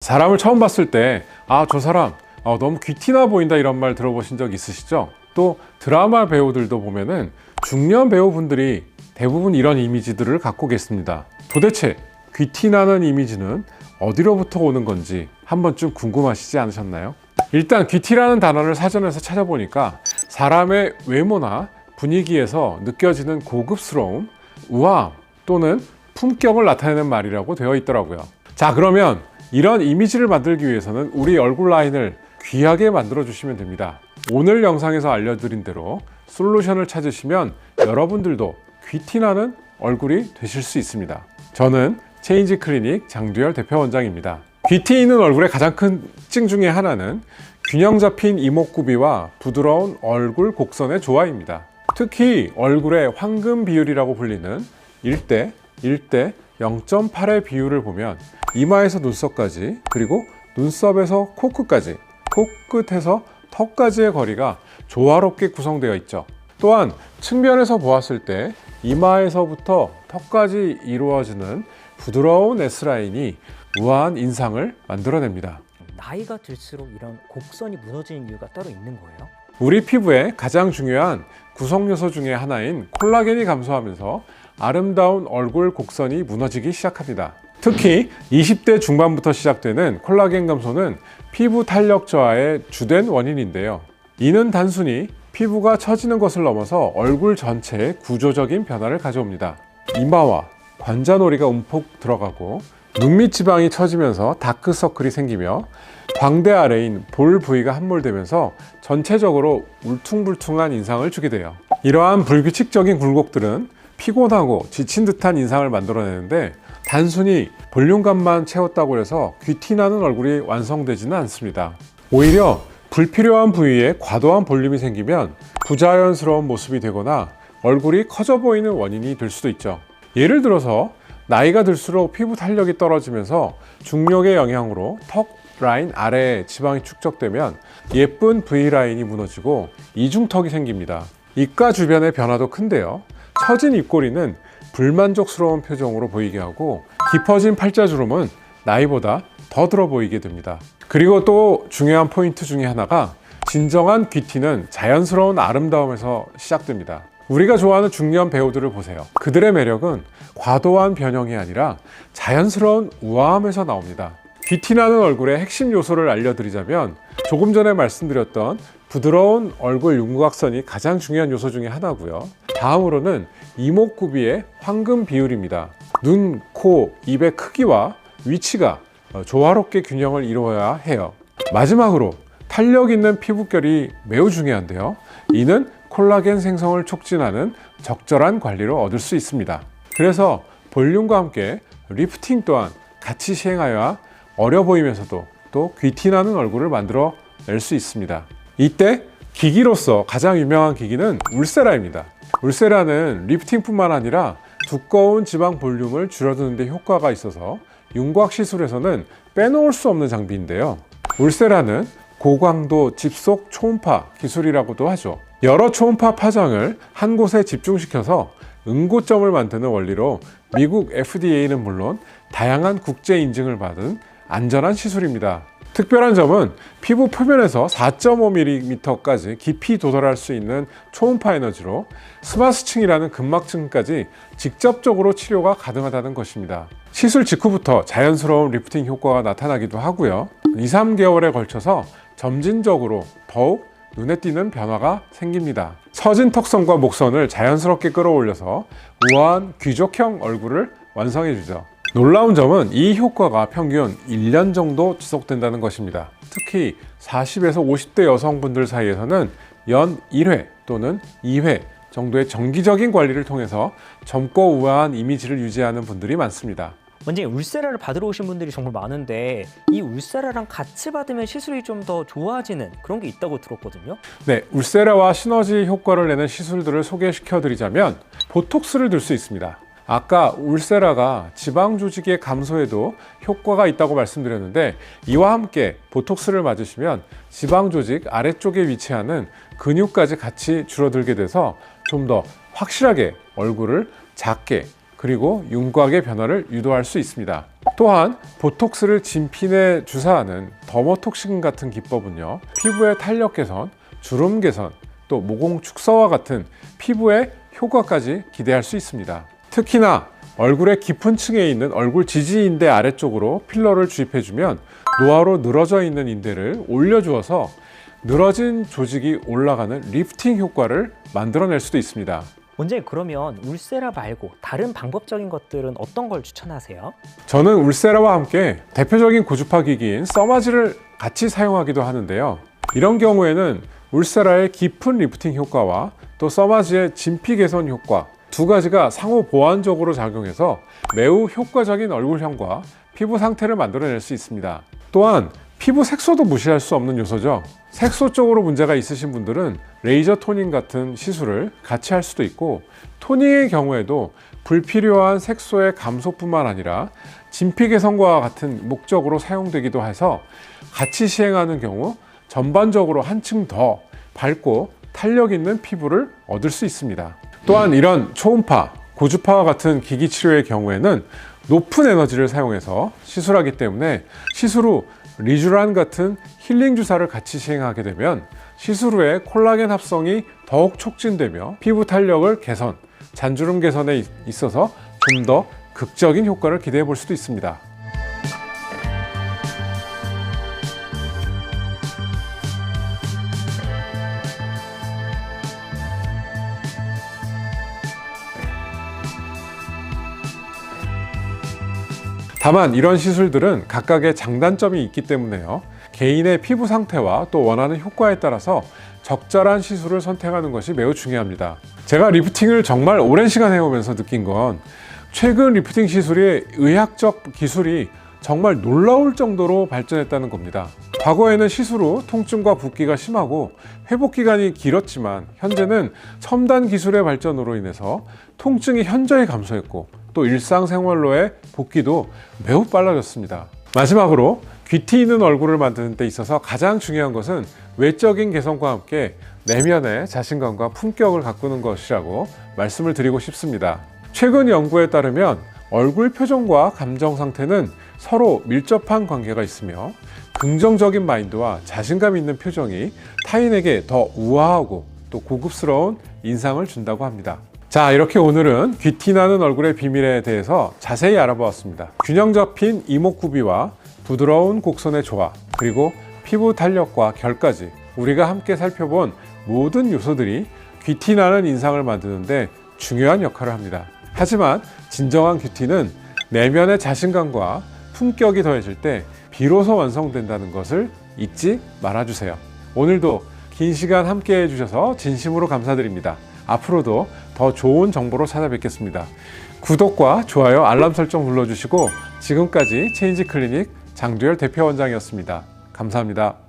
사람을 처음 봤을 때 저 사람 너무 귀티나 보인다 이런 말 들어보신 적 있으시죠? 또 드라마 배우들도 보면은 중년 배우분들이 대부분 이런 이미지들을 갖고 계십니다. 도대체 귀티나는 이미지는 어디로부터 오는 건지 한 번쯤 궁금하시지 않으셨나요? 일단 귀티라는 단어를 사전에서 찾아보니까 사람의 외모나 분위기에서 느껴지는 고급스러움, 우아함 또는 품격을 나타내는 말이라고 되어 있더라고요. 자, 그러면 이런 이미지를 만들기 위해서는 우리 얼굴 라인을 귀하게 만들어 주시면 됩니다. 오늘 영상에서 알려드린 대로 솔루션을 찾으시면 여러분들도 귀티나는 얼굴이 되실 수 있습니다. 저는 체인지 클리닉 장두열 대표원장입니다. 귀티 있는 얼굴의 가장 큰 특징 중에 하나는 균형 잡힌 이목구비와 부드러운 얼굴 곡선의 조화입니다. 특히 얼굴의 황금 비율이라고 불리는 1대 0.8의 비율을 보면 이마에서 눈썹까지, 그리고 눈썹에서 코끝까지, 코끝에서 턱까지의 거리가 조화롭게 구성되어 있죠. 또한 측면에서 보았을 때 이마에서부터 턱까지 이루어지는 부드러운 S라인이 우아한 인상을 만들어냅니다. 나이가 들수록 이런 곡선이 무너지는 이유가 따로 있는 거예요? 우리 피부의 가장 중요한 구성 요소 중에 하나인 콜라겐이 감소하면서 아름다운 얼굴 곡선이 무너지기 시작합니다. 특히 20대 중반부터 시작되는 콜라겐 감소는 피부 탄력 저하의 주된 원인인데요. 이는 단순히 피부가 처지는 것을 넘어서 얼굴 전체에 구조적인 변화를 가져옵니다. 이마와 관자놀이가 움푹 들어가고 눈밑 지방이 처지면서 다크서클이 생기며 광대 아래인 볼 부위가 함몰되면서 전체적으로 울퉁불퉁한 인상을 주게 돼요. 이러한 불규칙적인 굴곡들은 피곤하고 지친 듯한 인상을 만들어내는데 단순히 볼륨감만 채웠다고 해서 귀티나는 얼굴이 완성되지는 않습니다. 오히려 불필요한 부위에 과도한 볼륨이 생기면 부자연스러운 모습이 되거나 얼굴이 커져 보이는 원인이 될 수도 있죠. 예를 들어서 나이가 들수록 피부 탄력이 떨어지면서 중력의 영향으로 턱 라인 아래에 지방이 축적되면 예쁜 V라인이 무너지고 이중턱이 생깁니다. 입가 주변의 변화도 큰데요. 처진 입꼬리는 불만족스러운 표정으로 보이게 하고 깊어진 팔자주름은 나이보다 더 들어 보이게 됩니다. 그리고 또 중요한 포인트 중에 하나가 진정한 귀티는 자연스러운 아름다움에서 시작됩니다. 우리가 좋아하는 중년 배우들을 보세요. 그들의 매력은 과도한 변형이 아니라 자연스러운 우아함에서 나옵니다. 귀티나는 얼굴의 핵심 요소를 알려드리자면 조금 전에 말씀드렸던 부드러운 얼굴 윤곽선이 가장 중요한 요소 중에 하나고요. 다음으로는 이목구비의 황금 비율입니다. 눈, 코, 입의 크기와 위치가 조화롭게 균형을 이루어야 해요. 마지막으로 탄력 있는 피부결이 매우 중요한데요. 이는 콜라겐 생성을 촉진하는 적절한 관리로 얻을 수 있습니다. 그래서 볼륨과 함께 리프팅 또한 같이 시행하여야 어려 보이면서도 또 귀티나는 얼굴을 만들어 낼 수 있습니다. 이때 기기로서 가장 유명한 기기는 울세라입니다. 울세라는 리프팅뿐만 아니라 두꺼운 지방 볼륨을 줄여드는 데 효과가 있어서 윤곽 시술에서는 빼놓을 수 없는 장비인데요. 울세라는 고강도 집속 초음파 기술이라고도 하죠. 여러 초음파 파장을 한 곳에 집중시켜서 응고점을 만드는 원리로 미국 FDA는 물론 다양한 국제 인증을 받은 안전한 시술입니다. 특별한 점은 피부 표면에서 4.5mm까지 깊이 도달할 수 있는 초음파 에너지로 스마스층이라는 근막층까지 직접적으로 치료가 가능하다는 것입니다. 시술 직후부터 자연스러운 리프팅 효과가 나타나기도 하고요. 2-3개월에 걸쳐서 점진적으로 더욱 눈에 띄는 변화가 생깁니다. 처진 턱선과 목선을 자연스럽게 끌어올려서 우아한 귀족형 얼굴을 완성해주죠. 놀라운 점은 이 효과가 평균 1년 정도 지속된다는 것입니다. 특히 40에서 50대 여성분들 사이에서는 연 1회 또는 2회 정도의 정기적인 관리를 통해서 젊고 우아한 이미지를 유지하는 분들이 많습니다. 원장님, 울세라를 받으러 오신 분들이 정말 많은데 이 울세라랑 같이 받으면 시술이 좀 더 좋아지는 그런 게 있다고 들었거든요. 네, 울세라와 시너지 효과를 내는 시술들을 소개시켜 드리자면 보톡스를 들 수 있습니다. 아까 울세라가 지방 조직의 감소에도 효과가 있다고 말씀드렸는데 이와 함께 보톡스를 맞으시면 지방 조직 아래쪽에 위치하는 근육까지 같이 줄어들게 돼서 좀 더 확실하게 얼굴을 작게 그리고 윤곽의 변화를 유도할 수 있습니다. 또한 보톡스를 진피 내 주사하는 더머톡신 같은 기법은요, 피부의 탄력 개선, 주름 개선, 또 모공 축소와 같은 피부의 효과까지 기대할 수 있습니다. 특히나 얼굴의 깊은 층에 있는 얼굴 지지인대 아래쪽으로 필러를 주입해주면 노화로 늘어져 있는 인대를 올려주어서 늘어진 조직이 올라가는 리프팅 효과를 만들어낼 수도 있습니다. 원장님, 그러면 울세라 말고 다른 방법적인 것들은 어떤 걸 추천하세요? 저는 울세라와 함께 대표적인 고주파 기기인 써마지를 같이 사용하기도 하는데요. 이런 경우에는 울세라의 깊은 리프팅 효과와 또 써마지의 진피 개선 효과 두 가지가 상호 보완적으로 작용해서 매우 효과적인 얼굴형과 피부 상태를 만들어낼 수 있습니다. 또한 피부 색소도 무시할 수 없는 요소죠. 색소 쪽으로 문제가 있으신 분들은 레이저 토닝 같은 시술을 같이 할 수도 있고, 토닝의 경우에도 불필요한 색소의 감소뿐만 아니라 진피 개선과 같은 목적으로 사용되기도 해서 같이 시행하는 경우 전반적으로 한층 더 밝고 탄력 있는 피부를 얻을 수 있습니다. 또한 이런 초음파, 고주파와 같은 기기 치료의 경우에는 높은 에너지를 사용해서 시술하기 때문에 시술 후 리쥬란 같은 힐링 주사를 같이 시행하게 되면 시술 후에 콜라겐 합성이 더욱 촉진되며 피부 탄력을 개선, 잔주름 개선에 있어서 좀 더 극적인 효과를 기대해 볼 수도 있습니다. 다만 이런 시술들은 각각의 장단점이 있기 때문에요, 개인의 피부 상태와 또 원하는 효과에 따라서 적절한 시술을 선택하는 것이 매우 중요합니다. 제가 리프팅을 정말 오랜 시간 해오면서 느낀 건 최근 리프팅 시술의 의학적 기술이 정말 놀라울 정도로 발전했다는 겁니다. 과거에는 시술 후 통증과 붓기가 심하고 회복 기간이 길었지만 현재는 첨단 기술의 발전으로 인해서 통증이 현저히 감소했고 또 일상생활로의 복귀도 매우 빨라졌습니다. 마지막으로 귀티 있는 얼굴을 만드는 데 있어서 가장 중요한 것은 외적인 개선과 함께 내면의 자신감과 품격을 가꾸는 것이라고 말씀을 드리고 싶습니다. 최근 연구에 따르면 얼굴 표정과 감정 상태는 서로 밀접한 관계가 있으며 긍정적인 마인드와 자신감 있는 표정이 타인에게 더 우아하고 또 고급스러운 인상을 준다고 합니다. 자, 이렇게 오늘은 귀티나는 얼굴의 비밀에 대해서 자세히 알아보았습니다. 균형 잡힌 이목구비와 부드러운 곡선의 조화, 그리고 피부 탄력과 결까지 우리가 함께 살펴본 모든 요소들이 귀티나는 인상을 만드는데 중요한 역할을 합니다. 하지만 진정한 큐티는 내면의 자신감과 품격이 더해질 때 비로소 완성된다는 것을 잊지 말아주세요. 오늘도 긴 시간 함께 해주셔서 진심으로 감사드립니다. 앞으로도 더 좋은 정보로 찾아뵙겠습니다. 구독과 좋아요, 알람 설정 눌러주시고 지금까지 체인지 클리닉 장두열 대표원장이었습니다. 감사합니다.